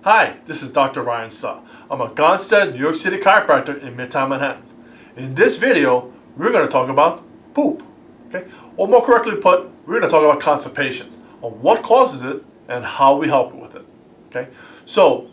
Hi, this is Dr. Ryan Suh. I'm a Gonstead, New York City chiropractor in Midtown Manhattan. In this video, we're going to talk about poop. Okay? Or more correctly put, we're going to talk about constipation, on what causes it and how we help with it. Okay? So,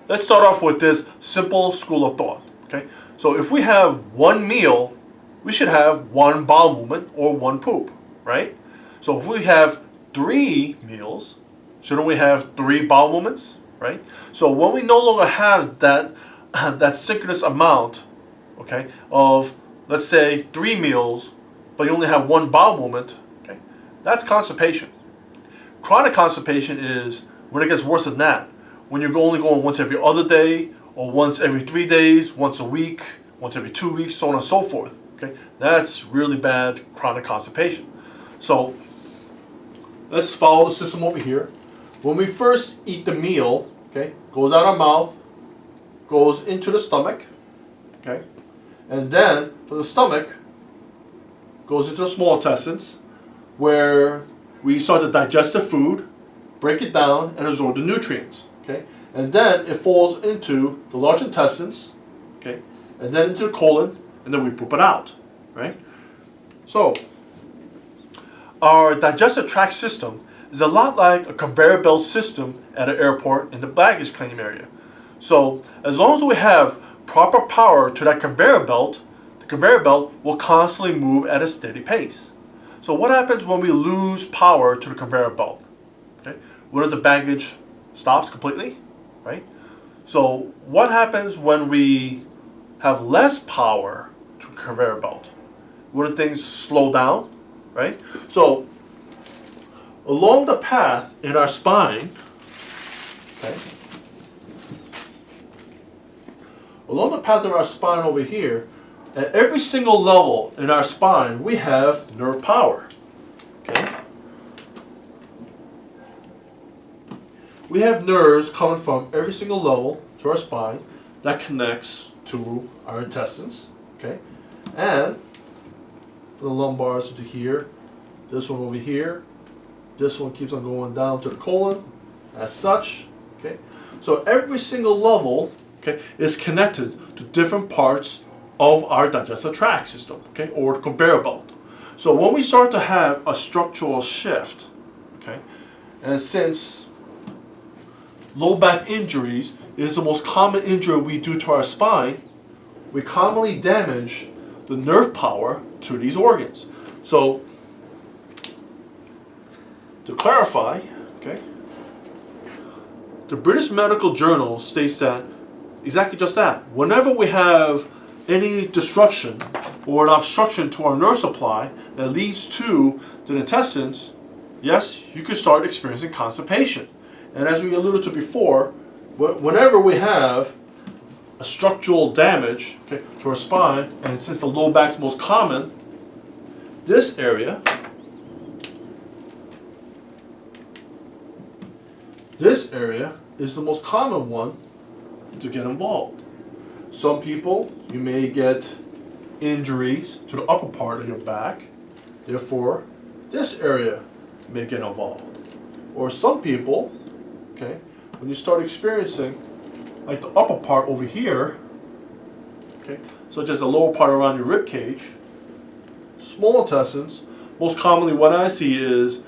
let's start off with this simple school of thought. Okay? So if we have one meal, we should have one bowel movement or one poop, right? So if we have 3 meals, shouldn't we have 3 bowel movements, right? So when we no longer have that synchronous amount, okay, of let's say 3 meals, but you only have 1 bowel movement, okay, that's constipation. Chronic constipation is when it gets worse than that, when you're only going once every other day, or once every 3 days, once a week, once every 2 weeks, so on and so forth. Okay, that's really bad chronic constipation. So let's follow the system over here. When we first eat the meal, okay, goes out our mouth, goes into the stomach, okay, and then from the stomach goes into the small intestines, where we start to digest the food, break it down, and absorb the nutrients. Okay, and then it falls into the large intestines, okay, and then into the colon, and then we poop it out, right? So our digestive tract system is a lot like a conveyor belt system at an airport in the baggage claim area. So as long as we have proper power to that conveyor belt, the conveyor belt will constantly move at a steady pace. So what happens when we lose power to the conveyor belt? Okay, when the baggage stops completely, right? So what happens when we have less power to the conveyor belt? Wouldn't things slow down, right? So along the path in our spine, okay, along the path of our spine over here, at every single level in our spine, we have nerve power. Okay? We have nerves coming from every single level to our spine that connects to our intestines. Okay? And from the lumbars to here, this one over here, this one keeps on going down to the colon as such. Okay? So every single level, okay, is connected to different parts of our digestive tract system, okay, or the conveyor belt. So when we start to have a structural shift, okay, and since low back injuries is the most common injury we do to our spine, we commonly damage the nerve power to these organs. So to clarify, okay, the British Medical Journal states that exactly just that. Whenever we have any disruption or an obstruction to our nerve supply that leads to the intestines, yes, you could start experiencing constipation. And as we alluded to before, whenever we have a structural damage, okay, to our spine, and since the low back is most common, this area, is the most common one to get involved. Some people, you may get injuries to the upper part of your back, therefore this area may get involved. Or some people, okay, when you start experiencing like the upper part over here, okay, such as the lower part around your rib cage, small intestines, most commonly what I see is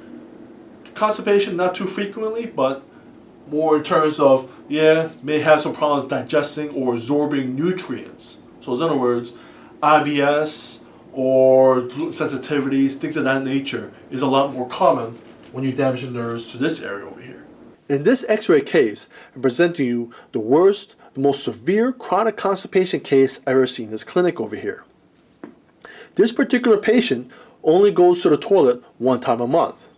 constipation, not too frequently, but more in terms of, may have some problems digesting or absorbing nutrients. So in other words, IBS or gluten sensitivities, things of that nature, is a lot more common when you damage the nerves to this area over here. In this x-ray case, I'm presenting you the worst, the most severe chronic constipation case I've ever seen in this clinic over here. This particular patient only goes to the toilet 1 time a month.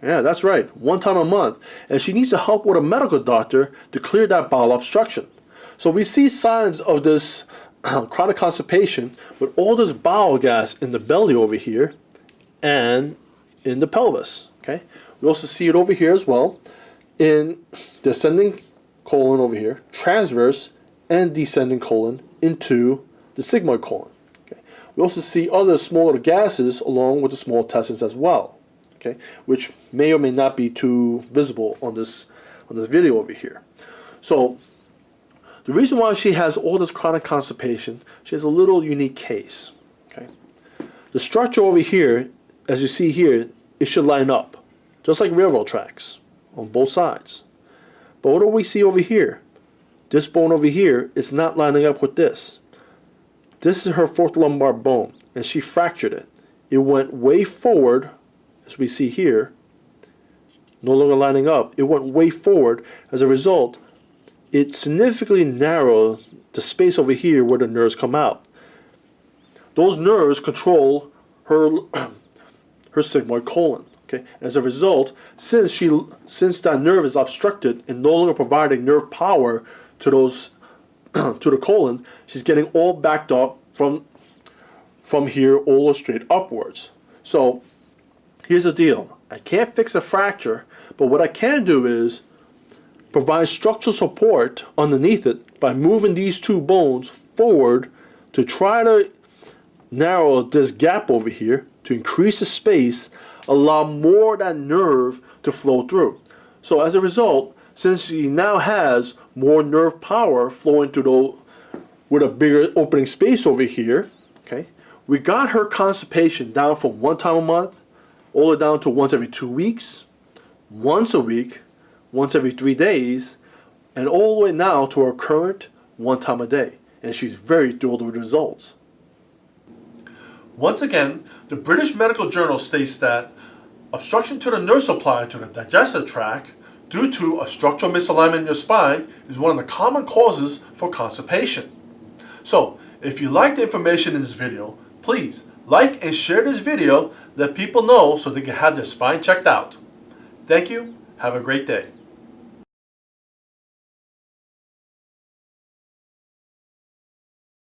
Yeah, that's right, 1 time a month. And she needs to help with a medical doctor to clear that bowel obstruction. So we see signs of this chronic constipation with all this bowel gas in the belly over here and in the pelvis. Okay, we also see it over here as well in the ascending colon over here, transverse and descending colon into the sigmoid colon. Okay, we also see other smaller gases along with the small intestines as well. Okay, which may or may not be too visible on this video over here. So the reason why she has all this chronic constipation, she has a little unique case. Okay, the structure over here, as you see here, it should line up, just like railroad tracks on both sides. But what do we see over here? This bone over here is not lining up with this. This is her fourth lumbar bone, and she fractured it. It went way forward, as we see here, no longer lining up. It went way forward. As a result, it significantly narrowed the space over here where the nerves come out. Those nerves control her her sigmoid colon. Okay? As a result, since that nerve is obstructed and no longer providing nerve power to those to the colon, she's getting all backed up from here all straight upwards. So here's the deal. I can't fix a fracture, but what I can do is provide structural support underneath it by moving these two bones forward to try to narrow this gap over here, to increase the space, allow more of that nerve to flow through. So as a result, since she now has more nerve power flowing through with a bigger opening space over here, okay, we got her constipation down from 1 time a month all the way down to once every 2 weeks, once a week, once every 3 days, and all the way now to her current 1 time a day. And she's very thrilled with the results. Once again, the British Medical Journal states that obstruction to the nerve supply to the digestive tract due to a structural misalignment in your spine is one of the common causes for constipation. So, if you like the information in this video, please like and share this video, let people know so they can have their spine checked out. Thank you. Have a great day.